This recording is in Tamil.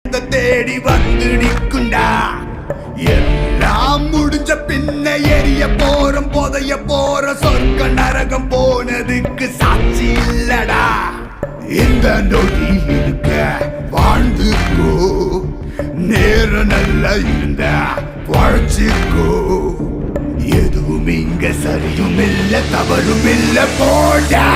தேடி வந்து நிற்குண்டா. எல்லாம் முடிஞ்ச பின்ன எரிய போறோம் புதைய போற சொர்க்க நரகம் போனதுக்கு சாட்சி இல்லடா. இந்த நொடி இருக்க வாழ்ந்துக்கோ, நேரம் நல்லா இருந்த வாழ்ச்சிக்கோ. எதுவும் இங்க சரியும் இல்ல தவறும் இல்ல போடா.